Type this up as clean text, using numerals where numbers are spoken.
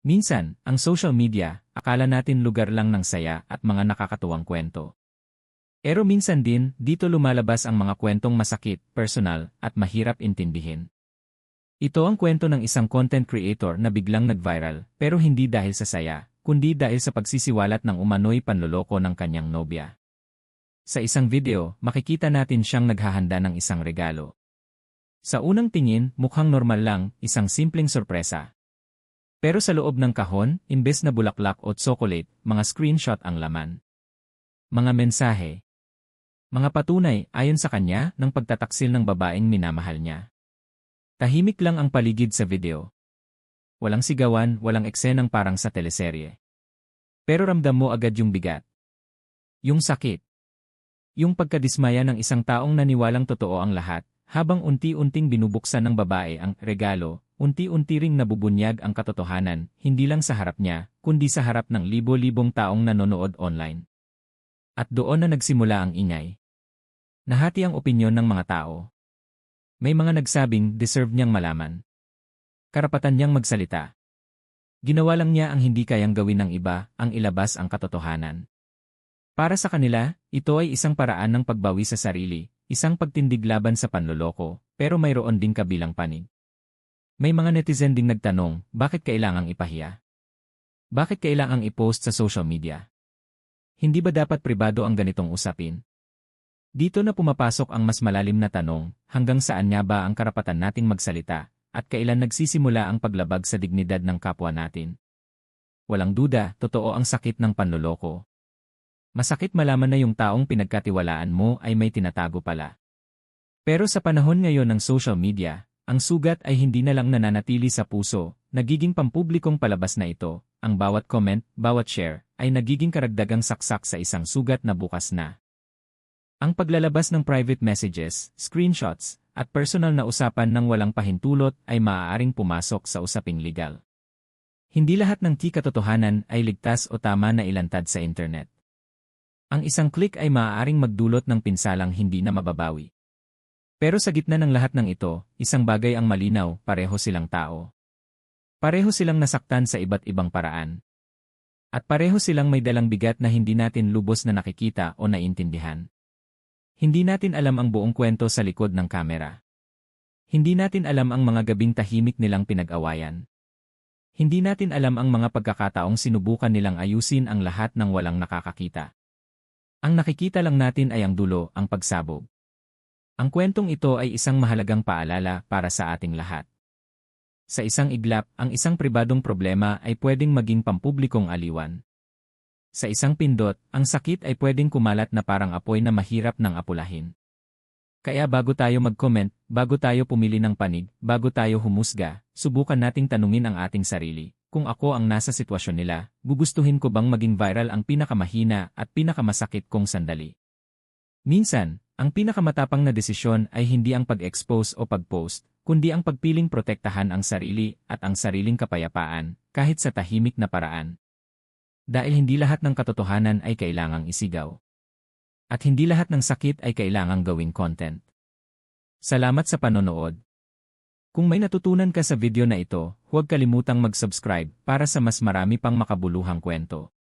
Minsan, ang social media, akala natin lugar lang ng saya at mga nakakatuwang kwento. Pero minsan din, dito lumalabas ang mga kwentong masakit, personal, at mahirap intindihin. Ito ang kwento ng isang content creator na biglang nag-viral, pero hindi dahil sa saya, kundi dahil sa pagsisiwalat ng umano'y panloloko ng kanyang nobya. Sa isang video, makikita natin siyang naghahanda ng isang regalo. Sa unang tingin, mukhang normal lang, isang simpleng sorpresa. Pero sa loob ng kahon, imbes na bulaklak o tsokolate, mga screenshot ang laman. Mga mensahe. Mga patunay, ayon sa kanya, ng pagtataksil ng babaeng minamahal niya. Tahimik lang ang paligid sa video. Walang sigawan, walang eksenang parang sa teleserye. Pero ramdam mo agad yung bigat. Yung sakit. Yung pagkadismaya ng isang taong naniwalang totoo ang lahat, habang unti-unting binubuksan ng babae ang regalo, unti-unti ring nabubunyag ang katotohanan, hindi lang sa harap niya, kundi sa harap ng libo-libong taong nanonood online. At doon na nagsimula ang ingay. Nahati ang opinyon ng mga tao. May mga nagsabing deserve niyang malaman. Karapatan niyang magsalita. Ginawa lang niya ang hindi kayang gawin ng iba, ang ilabas ang katotohanan. Para sa kanila, ito ay isang paraan ng pagbawi sa sarili, isang pagtindig laban sa panloloko, pero mayroon ding kabilang panig. May mga netizen ding nagtanong, bakit kailangang ipahiya? Bakit kailangang i-post sa social media? Hindi ba dapat pribado ang ganitong usapin? Dito na pumapasok ang mas malalim na tanong, hanggang saan nga ba ang karapatan nating magsalita, at kailan nagsisimula ang paglabag sa dignidad ng kapwa natin? Walang duda, totoo ang sakit ng panloloko. Masakit malaman na yung taong pinagkatiwalaan mo ay may tinatago pala. Pero sa panahon ngayon ng social media, ang sugat ay hindi na lang nananatili sa puso, nagiging pampublikong palabas na ito, ang bawat comment, bawat share, ay nagiging karagdagang saksak sa isang sugat na bukas na. Ang paglalabas ng private messages, screenshots, at personal na usapan ng walang pahintulot ay maaaring pumasok sa usaping legal. Hindi lahat ng katotohanan ay ligtas o tama na ilantad sa internet. Ang isang click ay maaaring magdulot ng pinsalang hindi na mababawi. Pero sa gitna ng lahat ng ito, isang bagay ang malinaw, pareho silang tao. Pareho silang nasaktan sa iba't ibang paraan. At pareho silang may dalang bigat na hindi natin lubos na nakikita o naintindihan. Hindi natin alam ang buong kwento sa likod ng kamera. Hindi natin alam ang mga gabing tahimik nilang pinag-awayan. Hindi natin alam ang mga pagkakataong sinubukan nilang ayusin ang lahat ng walang nakakakita. Ang nakikita lang natin ay ang dulo, ang pagsabog. Ang kwentong ito ay isang mahalagang paalala para sa ating lahat. Sa isang iglap, ang isang pribadong problema ay pwedeng maging pampublikong aliwan. Sa isang pindot, ang sakit ay pwedeng kumalat na parang apoy na mahirap ng apulahin. Kaya bago tayo mag-comment, bago tayo pumili ng panig, bago tayo humusga, subukan nating tanungin ang ating sarili. Kung ako ang nasa sitwasyon nila, gugustuhin ko bang maging viral ang pinakamahina at pinakamasakit kong sandali? Minsan, ang pinakamatapang na desisyon ay hindi ang pag-expose o pag-post, kundi ang pagpiling protektahan ang sarili at ang sariling kapayapaan, kahit sa tahimik na paraan. Dahil hindi lahat ng katotohanan ay kailangang isigaw. At hindi lahat ng sakit ay kailangang gawing content. Salamat sa panonood. Kung may natutunan ka sa video na ito, huwag kalimutang mag-subscribe para sa mas marami pang makabuluhang kwento.